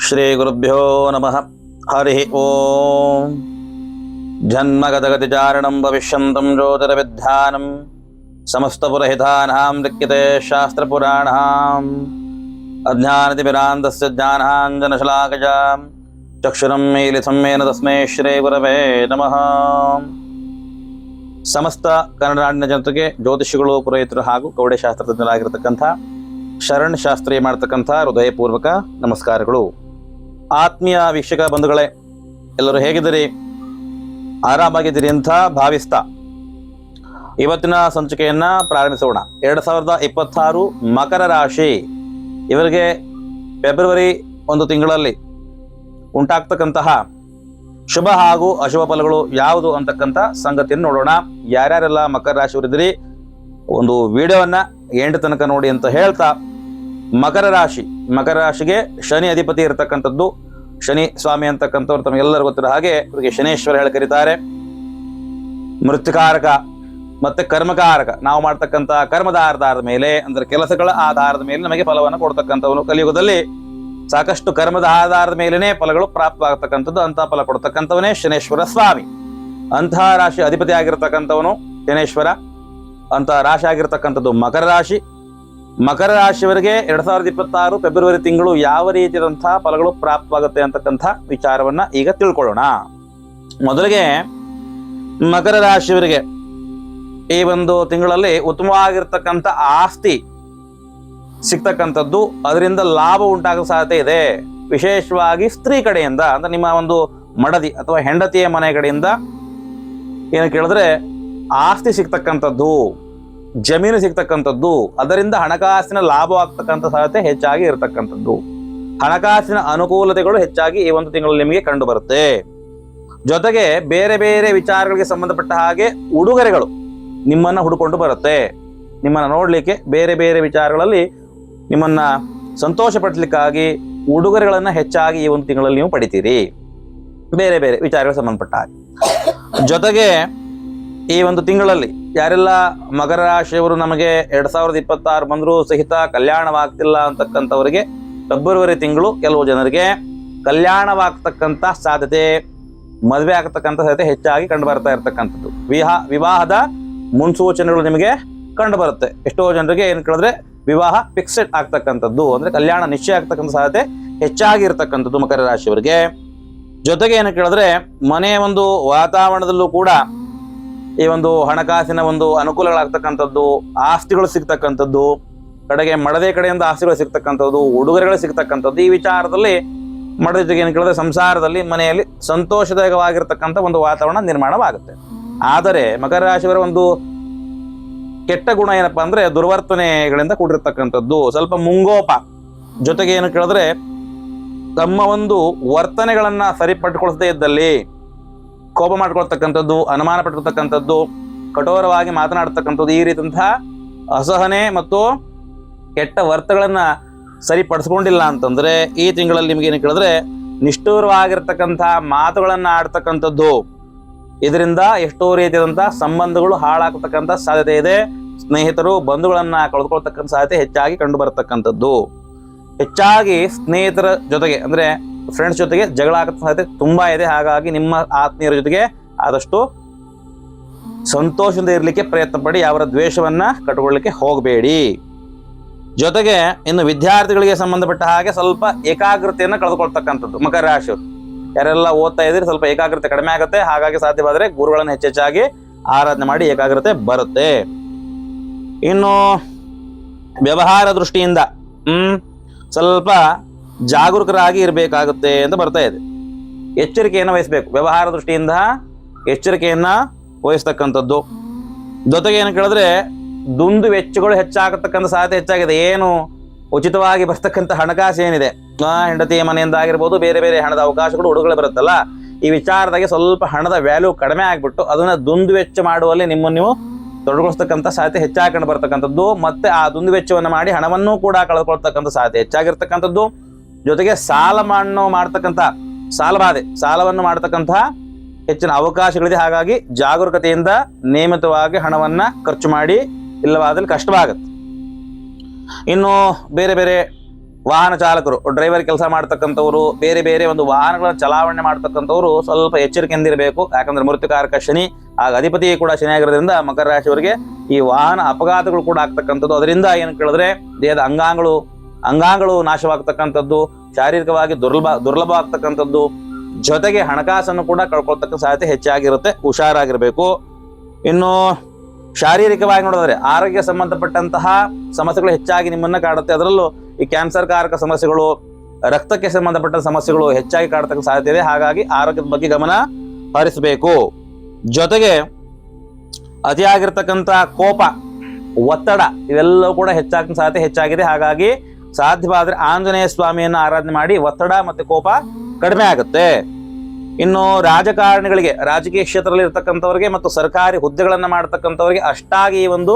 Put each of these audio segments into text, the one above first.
ಶ್ರೀ ಗುರುಭ್ಯೋ ನಮಃ. ಹರಿ ಓಂ. ಜನ್ಮಗತಗತಿಚಾರಣಂ ಭವಿಷ್ಯಂತಂ ಜ್ಯೋತಿರ್ವಿದ್ಯಾನಂ ಸಮಸ್ತಪುರಹಿತಾನಾಂ ಲಿಖ್ಯತೆ ಶಾಸ್ತ್ರಪುರಾಣಾಂ ಅಜ್ಞಾನತಿಮಿರಾಂಧಸ್ಯ ಜ್ಞಾನಾಂಜನಶಲಾಕಜಾಂ ಚಕ್ಷುರಂ ಮೀಲಿತಂ ಯೇನ ತಸ್ಮೈ ಶ್ರೀ ಗುರವೇ ನಮಃ. ಸಮಸ್ತ ಕನ್ನಡ ನಾಡಿನ ಜನತೆಗೆ ಜ್ಯೋತಿಷಿಗಳು, ಪುರೋಹಿತರು ಹಾಗೂ ಕೌಡೆಶಾಸ್ತ್ರ ತಜ್ಞರಾಗಿರ್ತಕ್ಕಂಥ ಶರಣ್ ಶಾಸ್ತ್ರೀಯ ಮಾಡ್ತಕ್ಕಂಥ ಹೃದಯಪೂರ್ವಕ ನಮಸ್ಕಾರಗಳು. ಆತ್ಮೀಯ ವೀಕ್ಷಕ ಬಂಧುಗಳೇ, ಎಲ್ಲರೂ ಹೇಗಿದ್ದೀರಿ? ಆರಾಮಾಗಿದ್ದೀರಿ ಅಂತ ಭಾವಿಸ್ತಾ ಇವತ್ತಿನ ಸಂಚಿಕೆಯನ್ನ ಪ್ರಾರಂಭಿಸೋಣ. 2026 ಮಕರ ರಾಶಿ ಇವರಿಗೆ ಫೆಬ್ರವರಿ ಒಂದು ತಿಂಗಳಲ್ಲಿ ಉಂಟಾಗ್ತಕ್ಕಂತಹ ಶುಭ ಹಾಗೂ ಅಶುಭ ಫಲಗಳು ಯಾವುದು ಅಂತಕ್ಕಂಥ ಸಂಗತಿಯನ್ನು ನೋಡೋಣ. ಯಾರ್ಯಾರೆಲ್ಲ ಮಕರ ರಾಶಿಯವರಿದ್ದೀರಿ ಒಂದು ವಿಡಿಯೋವನ್ನ ಎಂಟು ತನಕ ನೋಡಿ ಅಂತ ಹೇಳ್ತಾ, ಮಕರ ರಾಶಿಗೆ ಶನಿ ಅಧಿಪತಿ ಇರತಕ್ಕಂಥದ್ದು. ಶನಿ ಸ್ವಾಮಿ ಅಂತಕ್ಕಂಥವ್ರು ತಮಗೆಲ್ಲರೂ ಗೊತ್ತಿರೋ ಹಾಗೆ ಇವರಿಗೆ ಶನೇಶ್ವರ ಹೇಳಿ ಕರೀತಾರೆ. ಮೃತ್ಯುಕಾರಕ ಮತ್ತೆ ಕರ್ಮಕಾರಕ. ನಾವು ಮಾಡ್ತಕ್ಕಂಥ ಕರ್ಮದ ಆಧಾರದ ಮೇಲೆ, ಅಂದ್ರೆ ಕೆಲಸಗಳ ಆಧಾರದ ಮೇಲೆ ನಮಗೆ ಫಲವನ್ನು ಕೊಡ್ತಕ್ಕಂಥವನು. ಕಲಿಯುಗದಲ್ಲಿ ಸಾಕಷ್ಟು ಕರ್ಮದ ಆಧಾರದ ಮೇಲೇನೆ ಫಲಗಳು ಪ್ರಾಪ್ತವಾಗತಕ್ಕಂಥದ್ದು. ಅಂತಹ ಫಲ ಕೊಡ್ತಕ್ಕಂಥವನೇ ಶನೇಶ್ವರ ಸ್ವಾಮಿ. ಅಂತಹ ರಾಶಿ ಅಧಿಪತಿ ಆಗಿರ್ತಕ್ಕಂಥವನು ಶನೇಶ್ವರ. ಅಂತಹ ರಾಶಿ ಆಗಿರ್ತಕ್ಕಂಥದ್ದು ಮಕರ ರಾಶಿ. ಮಕರ ರಾಶಿಯವರಿಗೆ 2026 ಫೆಬ್ರವರಿ ತಿಂಗಳು ಯಾವ ರೀತಿಯಾದಂತಹ ಫಲಗಳು ಪ್ರಾಪ್ತವಾಗುತ್ತೆ ಅಂತಕ್ಕಂಥ ವಿಚಾರವನ್ನ ಈಗ ತಿಳ್ಕೊಳ್ಳೋಣ. ಮೊದಲಿಗೆ ಮಕರ ರಾಶಿಯವರಿಗೆ ಈ ಒಂದು ತಿಂಗಳಲ್ಲಿ ಉತ್ತಮವಾಗಿರ್ತಕ್ಕಂಥ ಆಸ್ತಿ ಸಿಗ್ತಕ್ಕಂಥದ್ದು, ಅದರಿಂದ ಲಾಭ ಉಂಟಾಗೋ ಸಾಧ್ಯತೆ ಇದೆ. ವಿಶೇಷವಾಗಿ ಸ್ತ್ರೀ ಕಡೆಯಿಂದ, ಅಂದ್ರೆ ನಿಮ್ಮ ಒಂದು ಮಡದಿ ಅಥವಾ ಹೆಂಡತಿಯ ಮನೆ ಕಡೆಯಿಂದ ಏನು ಕೇಳಿದ್ರೆ ಆಸ್ತಿ ಸಿಗ್ತಕ್ಕಂಥದ್ದು, ಜಮೀನು ಸಿಗ್ತಕ್ಕಂಥದ್ದು, ಅದರಿಂದ ಹಣಕಾಸಿನ ಲಾಭವಾಗ್ತಕ್ಕಂಥ ಸಾಧ್ಯತೆ ಹೆಚ್ಚಾಗಿ ಇರತಕ್ಕಂಥದ್ದು. ಹಣಕಾಸಿನ ಅನುಕೂಲತೆಗಳು ಹೆಚ್ಚಾಗಿ ಈ ಒಂದು ತಿಂಗಳಲ್ಲಿ ನಿಮಗೆ ಕಂಡು ಬರುತ್ತೆ. ಜೊತೆಗೆ ಬೇರೆ ಬೇರೆ ವಿಚಾರಗಳಿಗೆ ಸಂಬಂಧಪಟ್ಟ ಹಾಗೆ ಉಡುಗೊರೆಗಳು ನಿಮ್ಮನ್ನ ಹುಡುಕೊಂಡು ಬರುತ್ತೆ. ನಿಮ್ಮನ್ನ ನೋಡ್ಲಿಕ್ಕೆ ಬೇರೆ ಬೇರೆ ವಿಚಾರಗಳಲ್ಲಿ ನಿಮ್ಮನ್ನ ಸಂತೋಷ ಪಡಿಸ್ಲಿಕ್ಕಾಗಿ ಉಡುಗೊರೆಗಳನ್ನ ಹೆಚ್ಚಾಗಿ ಈ ಒಂದು ತಿಂಗಳಲ್ಲಿ ನೀವು ಪಡಿತೀರಿ, ಬೇರೆ ಬೇರೆ ವಿಚಾರಗಳಿಗೆ ಸಂಬಂಧಪಟ್ಟ ಹಾಗೆ. ಜೊತೆಗೆ ಈ ಒಂದು ತಿಂಗಳಲ್ಲಿ ಯಾರೆಲ್ಲ ಮಕರ ರಾಶಿಯವರು ನಮಗೆ 2026 ಬಂದರೂ ಸಹಿತ ಕಲ್ಯಾಣವಾಗ್ತಿಲ್ಲ ಅಂತಕ್ಕಂಥವರಿಗೆ ಫೆಬ್ರವರಿ ತಿಂಗಳು ಕೆಲವು ಜನರಿಗೆ ಕಲ್ಯಾಣವಾಗ್ತಕ್ಕಂಥ ಸಾಧ್ಯತೆ, ಮದುವೆ ಆಗ್ತಕ್ಕಂಥ ಸಾಧ್ಯತೆ ಹೆಚ್ಚಾಗಿ ಕಂಡು ಬರ್ತಾ ಇರ್ತಕ್ಕಂಥದ್ದು. ವಿವಾಹದ ಮುನ್ಸೂಚನೆಗಳು ನಿಮಗೆ ಕಂಡು ಬರುತ್ತೆ. ಎಷ್ಟೋ ಜನರಿಗೆ ಏನು ಕೇಳಿದ್ರೆ ವಿವಾಹ ಫಿಕ್ಸೆಡ್ ಆಗ್ತಕ್ಕಂಥದ್ದು, ಅಂದ್ರೆ ಕಲ್ಯಾಣ ನಿಶ್ಚಯ ಆಗ್ತಕ್ಕಂಥ ಸಾಧ್ಯತೆ ಹೆಚ್ಚಾಗಿ ಇರ್ತಕ್ಕಂಥದ್ದು ಮಕರ ರಾಶಿಯವರಿಗೆ. ಜೊತೆಗೆ ಏನು ಕೇಳಿದ್ರೆ ಮನೆಯ ಒಂದು ವಾತಾವರಣದಲ್ಲೂ ಕೂಡ ಈ ಒಂದು ಹಣಕಾಸಿನ ಒಂದು ಅನುಕೂಲಗಳಾಗ್ತಕ್ಕಂಥದ್ದು, ಆಸ್ತಿಗಳು ಸಿಗ್ತಕ್ಕಂಥದ್ದು, ಕಡೆಗೆ ಮಡದೆ ಕಡೆಯಿಂದ ಆಸ್ತಿಗಳು ಸಿಗ್ತಕ್ಕಂಥದ್ದು, ಉಡುಗೊರೆಗಳು ಸಿಗ್ತಕ್ಕಂಥದ್ದು. ಈ ವಿಚಾರದಲ್ಲಿ ಮಡದ ಜೊತೆಗೆ ಏನು ಕೇಳಿದ್ರೆ ಸಂಸಾರದಲ್ಲಿ ಮನೆಯಲ್ಲಿ ಸಂತೋಷದಾಯಕವಾಗಿರ್ತಕ್ಕಂಥ ಒಂದು ವಾತಾವರಣ ನಿರ್ಮಾಣವಾಗುತ್ತೆ. ಆದರೆ ಮಕರ ರಾಶಿಯವರ ಒಂದು ಕೆಟ್ಟ ಗುಣ ಏನಪ್ಪಾ ಅಂದ್ರೆ ದುರ್ವರ್ತನೆಗಳಿಂದ ಕೂಡಿರ್ತಕ್ಕಂಥದ್ದು, ಸ್ವಲ್ಪ ಮುಂಗೋಪ. ಜೊತೆಗೆ ಏನು ಕೇಳಿದ್ರೆ ತಮ್ಮ ಒಂದು ವರ್ತನೆಗಳನ್ನ ಸರಿಪಟ್ಟುಕೊಳಿಸದೇ ಇದ್ದಲ್ಲಿ ಕೋಪ ಮಾಡ್ಕೊಳ್ತಕ್ಕಂಥದ್ದು, ಅನುಮಾನ ಪಟ್ಟಿರ್ತಕ್ಕಂಥದ್ದು, ಕಠೋರವಾಗಿ ಮಾತನಾಡ್ತಕ್ಕಂಥದ್ದು, ಈ ರೀತಿಯಂತಹ ಅಸಹನೆ ಮತ್ತು ಕೆಟ್ಟ ವರ್ತಗಳನ್ನ ಸರಿಪಡಿಸ್ಕೊಂಡಿಲ್ಲ ಅಂತಂದ್ರೆ ಈ ತಿಂಗಳಲ್ಲಿ ನಿಮ್ಗೆ ಏನು ಕೇಳಿದ್ರೆ ನಿಷ್ಠೂರವಾಗಿರ್ತಕ್ಕಂಥ ಮಾತುಗಳನ್ನ ಆಡ್ತಕ್ಕಂಥದ್ದು, ಇದರಿಂದ ಎಷ್ಟೋ ರೀತಿಯಾದಂತಹ ಸಂಬಂಧಗಳು ಹಾಳಾಗ್ತಕ್ಕಂಥ ಸಾಧ್ಯತೆ ಇದೆ. ಸ್ನೇಹಿತರು, ಬಂಧುಗಳನ್ನ ಕಳೆದುಕೊಳ್ತಕ್ಕಂಥ ಸಾಧ್ಯತೆ ಹೆಚ್ಚಾಗಿ ಕಂಡು ಬರತಕ್ಕಂಥದ್ದು. ಹೆಚ್ಚಾಗಿ ಸ್ನೇಹಿತರ ಜೊತೆಗೆ ಅಂದ್ರೆ ಫ್ರೆಂಡ್ಸ್ ಜೊತೆಗೆ ಜಗಳ ಆಗೋ ಸಾಧ್ಯತೆ ತುಂಬಾ ಇದೆ. ಹಾಗಾಗಿ ನಿಮ್ಮ ಆತ್ಮೀಯರ ಜೊತೆಗೆ ಆದಷ್ಟು ಸಂತೋಷದಿಂದ ಇರಲಿಕ್ಕೆ ಪ್ರಯತ್ನ ಪಡಿ, ಅವರ ದ್ವೇಷವನ್ನ ಕಟ್ಟಿಕೊಳ್ಳಿಕ್ಕೆ ಹೋಗಬೇಡಿ. ಜೊತೆಗೆ ಇನ್ನು ವಿದ್ಯಾರ್ಥಿಗಳಿಗೆ ಸಂಬಂಧಪಟ್ಟ ಹಾಗೆ ಸ್ವಲ್ಪ ಏಕಾಗ್ರತೆಯನ್ನು ಕಳೆದುಕೊಳ್ತಕ್ಕಂಥದ್ದು. ಮಕರ ರಾಶಿಯವರು ಯಾರೆಲ್ಲ ಓದ್ತಾ ಇದ್ರೆ ಸ್ವಲ್ಪ ಏಕಾಗ್ರತೆ ಕಡಿಮೆ ಆಗುತ್ತೆ. ಹಾಗಾಗಿ ಸಾಧ್ಯವಾದರೆ ಗುರುಗಳನ್ನು ಹೆಚ್ಚೆಚ್ಚಾಗಿ ಆರಾಧನೆ ಮಾಡಿ ಏಕಾಗ್ರತೆ ಬರುತ್ತೆ. ಇನ್ನು ವ್ಯವಹಾರ ದೃಷ್ಟಿಯಿಂದ ಸ್ವಲ್ಪ ಜಾಗರೂಕರಾಗಿ ಇರಬೇಕಾಗುತ್ತೆ ಅಂತ ಬರ್ತಾ ಇದೆ. ಎಚ್ಚರಿಕೆಯನ್ನು ವಹಿಸಬೇಕು. ವ್ಯವಹಾರ ದೃಷ್ಟಿಯಿಂದ ಎಚ್ಚರಿಕೆಯನ್ನ ವಹಿಸ್ತಕ್ಕಂಥದ್ದು. ಜೊತೆಗೆ ಏನು ಕೇಳಿದ್ರೆ ದುಂದು ವೆಚ್ಚಗಳು ಹೆಚ್ಚಾಗತಕ್ಕಂಥ ಸಾಧ್ಯತೆ ಹೆಚ್ಚಾಗಿದೆ. ಏನು ಉಚಿತವಾಗಿ ಬರ್ತಕ್ಕಂಥ ಹಣಕಾಸು ಏನಿದೆ, ಹೆಂಡತಿಯ ಮನೆಯಿಂದ ಆಗಿರ್ಬೋದು, ಬೇರೆ ಬೇರೆ ಹಣದ ಅವಕಾಶಗಳು ಹುಡುಗಗಳು ಬರುತ್ತಲ್ಲ, ಈ ವಿಚಾರದಾಗೆ ಸ್ವಲ್ಪ ಹಣದ ವ್ಯಾಲ್ಯೂ ಕಡಿಮೆ ಆಗ್ಬಿಟ್ಟು ಅದನ್ನ ದುಂದು ವೆಚ್ಚ ಮಾಡುವಲ್ಲಿ ನಿಮ್ಮನ್ನು ನೀವು ತೊಡಗಿಸ್ತಕ್ಕಂಥ ಸಾಧ್ಯತೆ ಹೆಚ್ಚಾಗಿ ಬರ್ತಕ್ಕಂಥದ್ದು. ಮತ್ತೆ ಆ ದುಂದು ವೆಚ್ಚವನ್ನು ಮಾಡಿ ಹಣವನ್ನು ಕೂಡ ಕಳೆದುಕೊಳ್ತಕ್ಕಂಥ ಸಾಧ್ಯತೆ ಹೆಚ್ಚಾಗಿರ್ತಕ್ಕಂಥದ್ದು. ಜೊತೆಗೆ ಸಾಲವನ್ನು ಮಾಡ್ತಕ್ಕಂಥ ಹೆಚ್ಚಿನ ಅವಕಾಶಗಳಿದೆ. ಹಾಗಾಗಿ ಜಾಗರೂಕತೆಯಿಂದ ನಿಯಮಿತವಾಗಿ ಹಣವನ್ನ ಖರ್ಚು ಮಾಡಿ, ಇಲ್ಲವಾದಲ್ಲಿ ಕಷ್ಟವಾಗುತ್ತೆ. ಇನ್ನು ಬೇರೆ ಬೇರೆ ವಾಹನ ಚಾಲಕರು, ಡ್ರೈವರ್ ಕೆಲಸ ಮಾಡ್ತಕ್ಕಂಥವ್ರು, ಬೇರೆ ಬೇರೆ ಒಂದು ವಾಹನಗಳ ಚಲಾವಣೆ ಮಾಡ್ತಕ್ಕಂಥವ್ರು ಸ್ವಲ್ಪ ಎಚ್ಚರಿಕೆಯಿಂದಿರಬೇಕು. ಯಾಕಂದ್ರೆ ಮೃತ್ಯುಕಾರಕ ಶನಿ, ಆಗ ಅಧಿಪತಿ ಕೂಡ ಶನಿ ಆಗಿರೋದ್ರಿಂದ ಮಕರ ರಾಶಿಯವರಿಗೆ ಈ ವಾಹನ ಅಪಘಾತಗಳು ಕೂಡ ಆಗ್ತಕ್ಕಂಥದ್ದು. ಅದರಿಂದ ಏನು ಕೇಳಿದ್ರೆ ದೇಹದ ಅಂಗಾಂಗಗಳು ನಾಶವಾಗ್ತಕ್ಕಂಥದ್ದು, ಶಾರೀರಿಕವಾಗಿ ದುರ್ಲಭ ಆಗ್ತಕ್ಕಂಥದ್ದು, ಜೊತೆಗೆ ಹಣಕಾಸನ್ನು ಕೂಡ ಕಳ್ಕೊಳ್ತಕ್ಕ ಸಾಧ್ಯತೆ ಹೆಚ್ಚಾಗಿರುತ್ತೆ. ಹುಷಾರಾಗಿರ್ಬೇಕು. ಇನ್ನು ಶಾರೀರಿಕವಾಗಿ ನೋಡಿದ್ರೆ ಆರೋಗ್ಯ ಸಂಬಂಧಪಟ್ಟಂತಹ ಸಮಸ್ಯೆಗಳು ಹೆಚ್ಚಾಗಿ ನಿಮ್ಮನ್ನ ಕಾಡುತ್ತೆ. ಅದರಲ್ಲೂ ಈ ಕ್ಯಾನ್ಸರ್ ಕಾರಕ ಸಮಸ್ಯೆಗಳು, ರಕ್ತಕ್ಕೆ ಸಂಬಂಧಪಟ್ಟ ಸಮಸ್ಯೆಗಳು ಹೆಚ್ಚಾಗಿ ಕಾಡ್ತಕ್ಕ ಸಾಧ್ಯತೆ ಇದೆ. ಹಾಗಾಗಿ ಆರೋಗ್ಯದ ಬಗ್ಗೆ ಗಮನ ಹರಿಸಬೇಕು. ಜೊತೆಗೆ ಅತಿಯಾಗಿರ್ತಕ್ಕಂಥ ಕೋಪ, ಒತ್ತಡ ಇವೆಲ್ಲವೂ ಕೂಡ ಹೆಚ್ಚಾಗ ಸಾಧ್ಯತೆ ಹೆಚ್ಚಾಗಿದೆ. ಹಾಗಾಗಿ ಸಾಧ್ಯವಾದ್ರೆ ಆಂಜನೇಯ ಸ್ವಾಮಿಯನ್ನ ಆರಾಧನೆ ಮಾಡಿ ಒತ್ತಡ ಮತ್ತೆ ಕೋಪ ಕಡಿಮೆ ಆಗುತ್ತೆ. ಇನ್ನು ರಾಜಕಾರಣಿಗಳಿಗೆ, ರಾಜಕೀಯ ಕ್ಷೇತ್ರದಲ್ಲಿ ಇರ್ತಕ್ಕಂಥವ್ರಿಗೆ ಮತ್ತು ಸರ್ಕಾರಿ ಹುದ್ದೆಗಳನ್ನ ಮಾಡ್ತಕ್ಕಂಥವ್ರಿಗೆ ಅಷ್ಟಾಗಿ ಈ ಒಂದು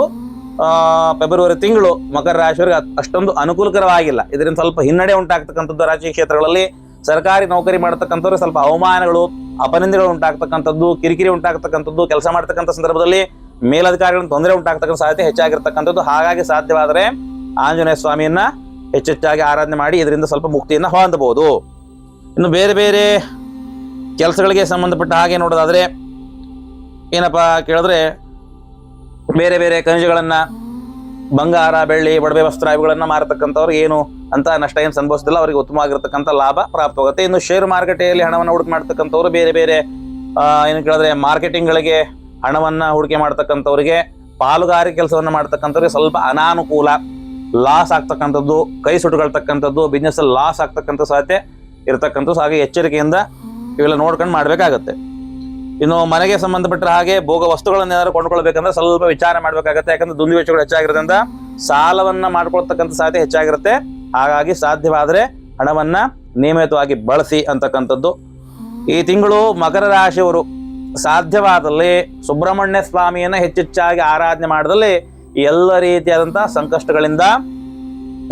ಫೆಬ್ರವರಿ ತಿಂಗಳು ಮಕರ ರಾಶಿಯವರಿಗೆ ಅಷ್ಟೊಂದು ಅನುಕೂಲಕರವಾಗಿಲ್ಲ. ಇದರಿಂದ ಸ್ವಲ್ಪ ಹಿನ್ನಡೆ ಉಂಟಾಗ್ತಕ್ಕಂಥದ್ದು. ರಾಜಕೀಯ ಕ್ಷೇತ್ರಗಳಲ್ಲಿ ಸರ್ಕಾರಿ ನೌಕರಿ ಮಾಡತಕ್ಕಂಥವ್ರಿಗೆ ಸ್ವಲ್ಪ ಅವಮಾನಗಳು, ಅಪನಿಂದೆಗಳು ಉಂಟಾಗ್ತಕ್ಕಂಥದ್ದು, ಕಿರಿಕಿರಿ ಉಂಟಾಗ್ತಕ್ಕಂಥದ್ದು, ಕೆಲಸ ಮಾಡ್ತಕ್ಕಂಥ ಸಂದರ್ಭದಲ್ಲಿ ಮೇಲಧಿಕಾರಿಗಳಿಂದ ತೊಂದರೆ ಉಂಟಾಗ್ತಕ್ಕಂಥ ಸಾಧ್ಯತೆ ಹೆಚ್ಚಾಗಿರ್ತಕ್ಕಂಥದ್ದು. ಹಾಗಾಗಿ ಸಾಧ್ಯವಾದರೆ ಆಂಜನೇಯ ಸ್ವಾಮಿಯನ್ನ ಹೆಚ್ಚೆಚ್ಚಾಗಿ ಆರಾಧನೆ ಮಾಡಿ ಇದರಿಂದ ಸ್ವಲ್ಪ ಮುಕ್ತಿಯನ್ನ ಹೊಂದಬಹುದು. ಇನ್ನು ಬೇರೆ ಬೇರೆ ಕೆಲಸಗಳಿಗೆ ಸಂಬಂಧಪಟ್ಟ ಹಾಗೆ ನೋಡೋದಾದ್ರೆ ಏನಪ್ಪಾ ಕೇಳಿದ್ರೆ, ಬೇರೆ ಬೇರೆ ಖನಿಜಗಳನ್ನ, ಬಂಗಾರ, ಬೆಳ್ಳಿ, ಒಡವೆ ವಸ್ತ್ರ ಇವುಗಳನ್ನ ಮಾರತಕ್ಕಂಥವ್ರಿಗೆ ಏನು ಅಂತ ನಷ್ಟ ಏನು ಸಂಭವಿಸೋದಿಲ್ಲ. ಅವರಿಗೆ ಉತ್ತಮವಾಗಿರ್ತಕ್ಕಂಥ ಲಾಭ ಪ್ರಾಪ್ತವಾಗುತ್ತೆ. ಇನ್ನು ಷೇರು ಮಾರುಕಟ್ಟೆಯಲ್ಲಿ ಹಣವನ್ನು ಹೂಡಿಕೆ ಮಾಡ್ತಕ್ಕಂಥವ್ರು, ಬೇರೆ ಬೇರೆ ಏನು ಕೇಳಿದ್ರೆ ಮಾರ್ಕೆಟಿಂಗ್ಗಳಿಗೆ ಹಣವನ್ನ ಹೂಡಿಕೆ ಮಾಡ್ತಕ್ಕಂಥವ್ರಿಗೆ, ಪಾಲುಗಾರಿಕೆ ಕೆಲಸವನ್ನ ಮಾಡ್ತಕ್ಕಂಥವ್ರಿಗೆ ಸ್ವಲ್ಪ ಅನಾನುಕೂಲ, ಲಾಸ್ ಆಗ್ತಕ್ಕಂಥದ್ದು, ಕೈ ಸುಟ್ಟುಕೊಳ್ತಕ್ಕಂಥದ್ದು, ಬಿಸ್ನೆಸ್ ಅಲ್ಲಿ ಲಾಸ್ ಆಗ್ತಕ್ಕಂಥ ಸಾಧ್ಯತೆ ಇರತಕ್ಕಂಥದ್ದು. ಹಾಗೆ ಎಚ್ಚರಿಕೆಯಿಂದ ಇವೆಲ್ಲ ನೋಡ್ಕೊಂಡು ಮಾಡ್ಬೇಕಾಗತ್ತೆ. ಇನ್ನು ಮನೆಗೆ ಸಂಬಂಧಪಟ್ಟ ಹಾಗೆ ಭೋಗ ವಸ್ತುಗಳನ್ನ ಏನಾದ್ರು ಕೊಂಡ್ಕೊಳ್ಬೇಕಂದ್ರೆ ಸ್ವಲ್ಪ ವಿಚಾರ ಮಾಡ್ಬೇಕಾಗತ್ತೆ. ಯಾಕಂದ್ರೆ ದುಂದು ವೆಚ್ಚಗಳು ಹೆಚ್ಚಾಗಿರೋದ್ರಿಂದ ಸಾಲವನ್ನ ಮಾಡ್ಕೊಳ್ತಕ್ಕಂಥ ಸಾಧ್ಯತೆ ಹೆಚ್ಚಾಗಿರುತ್ತೆ. ಹಾಗಾಗಿ ಸಾಧ್ಯವಾದರೆ ಹಣವನ್ನ ನಿಯಮಿತವಾಗಿ ಬಳಸಿ ಅಂತಕ್ಕಂಥದ್ದು. ಈ ತಿಂಗಳು ಮಕರ ರಾಶಿಯವರು ಸಾಧ್ಯವಾದಲ್ಲಿ ಸುಬ್ರಹ್ಮಣ್ಯ ಸ್ವಾಮಿಯನ್ನ ಹೆಚ್ಚೆಚ್ಚಾಗಿ ಆರಾಧನೆ ಮಾಡಿದಲ್ಲಿ ಎಲ್ಲ ರೀತಿಯಾದಂತಹ ಸಂಕಷ್ಟಗಳಿಂದ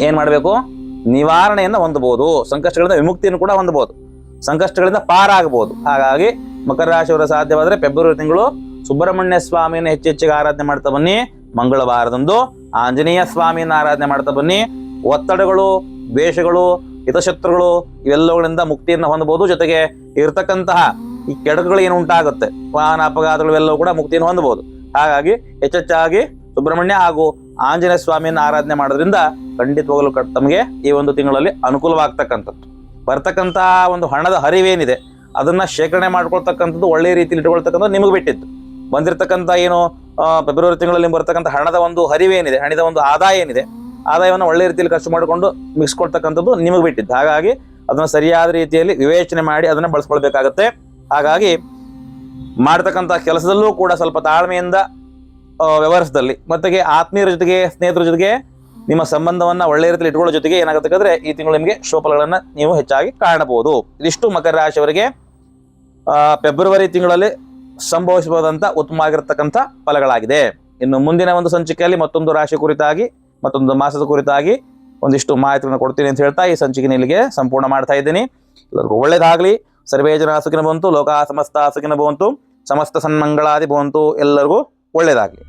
ಏನ್ ಮಾಡಬೇಕು, ನಿವಾರಣೆಯನ್ನು ಹೊಂದಬಹುದು. ಸಂಕಷ್ಟಗಳಿಂದ ವಿಮುಕ್ತಿಯನ್ನು ಕೂಡ ಹೊಂದಬಹುದು, ಸಂಕಷ್ಟಗಳಿಂದ ಪಾರಾಗಬಹುದು. ಹಾಗಾಗಿ ಮಕರ ರಾಶಿಯವರ ಸಾಧ್ಯವಾದರೆ ಫೆಬ್ರವರಿ ತಿಂಗಳು ಸುಬ್ರಹ್ಮಣ್ಯ ಸ್ವಾಮಿಯನ್ನು ಹೆಚ್ಚೆಚ್ಚಿಗೆ ಆರಾಧನೆ ಮಾಡ್ತಾ ಬನ್ನಿ. ಮಂಗಳವಾರದಂದು ಆಂಜನೇಯ ಸ್ವಾಮಿಯನ್ನು ಆರಾಧನೆ ಮಾಡ್ತಾ ಬನ್ನಿ. ಒತ್ತಡಗಳು, ದ್ವೇಷಗಳು, ಹಿತಶತ್ರುಗಳು ಇವೆಲ್ಲವುಗಳಿಂದ ಮುಕ್ತಿಯನ್ನು ಹೊಂದಬಹುದು. ಜೊತೆಗೆ ಇರತಕ್ಕಂತಹ ಈ ಕೆಡಕುಗಳು ಏನು ಉಂಟಾಗುತ್ತೆ, ವಾಹನ ಅಪಘಾತಗಳು ಇವೆಲ್ಲವೂ ಕೂಡ ಮುಕ್ತಿಯನ್ನು ಹೊಂದಬಹುದು. ಹಾಗಾಗಿ ಹೆಚ್ಚೆಚ್ಚಾಗಿ ಸುಬ್ರಹ್ಮಣ್ಯ ಹಾಗೂ ಆಂಜನೇಯ ಸ್ವಾಮಿಯನ್ನು ಆರಾಧನೆ ಮಾಡೋದ್ರಿಂದ ಖಂಡಿತವಾಗಲು ತಮಗೆ ಈ ಒಂದು ತಿಂಗಳಲ್ಲಿ ಅನುಕೂಲವಾಗ್ತಕ್ಕಂಥದ್ದು. ಬರ್ತಕ್ಕಂಥ ಒಂದು ಹಣದ ಹರಿವೇನಿದೆ ಅದನ್ನ ಶೇಖರಣೆ ಮಾಡ್ಕೊಳ್ತಕ್ಕಂಥದ್ದು, ಒಳ್ಳೆ ರೀತಿಯಲ್ಲಿ ಇಟ್ಕೊಳ್ತಕ್ಕಂಥದ್ದು ನಿಮಗೆ ಬಿಟ್ಟಿದ್ದು. ಬಂದಿರತಕ್ಕಂಥ ಏನು ಫೆಬ್ರವರಿ ತಿಂಗಳಲ್ಲಿ ಬರ್ತಕ್ಕಂಥ ಹಣದ ಒಂದು ಹರಿವೇನಿದೆ, ಹಣದ ಒಂದು ಆದಾಯ ಏನಿದೆ, ಆದಾಯವನ್ನು ಒಳ್ಳೆ ರೀತಿಯಲ್ಲಿ ಖರ್ಚು ಮಾಡಿಕೊಂಡು ಮಿಕ್ಸ್ಕೊಳ್ತಕ್ಕಂಥದ್ದು ನಿಮಗೆ ಬಿಟ್ಟಿದ್ದು. ಹಾಗಾಗಿ ಅದನ್ನು ಸರಿಯಾದ ರೀತಿಯಲ್ಲಿ ವಿವೇಚನೆ ಮಾಡಿ ಅದನ್ನು ಬಳಸ್ಕೊಳ್ಬೇಕಾಗತ್ತೆ. ಹಾಗಾಗಿ ಮಾಡ್ತಕ್ಕಂಥ ಕೆಲಸದಲ್ಲೂ ಕೂಡ ಸ್ವಲ್ಪ ತಾಳ್ಮೆಯಿಂದ ವ್ಯವಹರಿಸಿದಲ್ಲಿ, ಮತ್ತೆ ಆತ್ಮೀಯರ ಜೊತೆಗೆ, ಸ್ನೇಹಿತರ ಜೊತೆಗೆ ನಿಮ್ಮ ಸಂಬಂಧವನ್ನ ಒಳ್ಳೆ ರೀತಿಯಲ್ಲಿ ಇಟ್ಕೊಳ್ಳೋ ಜೊತೆಗೆ ಏನಾಗುತ್ತೆ ಅಂದ್ರೆ ಈ ತಿಂಗಳು ನಿಮಗೆ ಶುಭಫಲಗಳನ್ನ ನೀವು ಹೆಚ್ಚಾಗಿ ಕಾಣಬಹುದು. ಇದಿಷ್ಟು ಮಕರ ರಾಶಿಯವರಿಗೆ ಫೆಬ್ರವರಿ ತಿಂಗಳಲ್ಲಿ ಸಂಭವಿಸಬಹುದಂತ ಉತ್ತಮವಾಗಿರ್ತಕ್ಕಂಥ ಫಲಗಳಾಗಿದೆ. ಇನ್ನು ಮುಂದಿನ ಒಂದು ಸಂಚಿಕೆಯಲ್ಲಿ ಮತ್ತೊಂದು ರಾಶಿ ಕುರಿತಾಗಿ, ಮತ್ತೊಂದು ಮಾಸದ ಕುರಿತಾಗಿ ಒಂದಿಷ್ಟು ಮಾಹಿತಿಯನ್ನು ಕೊಡ್ತೀನಿ ಅಂತ ಹೇಳ್ತಾ ಈ ಸಂಚಿಕೆ ಇಲ್ಲಿಗೆ ಸಂಪೂರ್ಣ ಮಾಡ್ತಾ ಇದ್ದೀನಿ. ಎಲ್ಲರಿಗೂ ಒಳ್ಳೇದಾಗ್ಲಿ. ಸರ್ವೇ ಜನ ಸುಖಿನ ಭವಂತು, ಲೋಕ ಸಮಸ್ತ ಸುಖಿನ ಭವಂತು, ಸಮಸ್ತ ಸನ್ಮಂಗಳಾದಿ ಭವಂತು. ಎಲ್ಲರಿಗೂ ಒಳ್ಳೇದಾಗ್ಲಿ.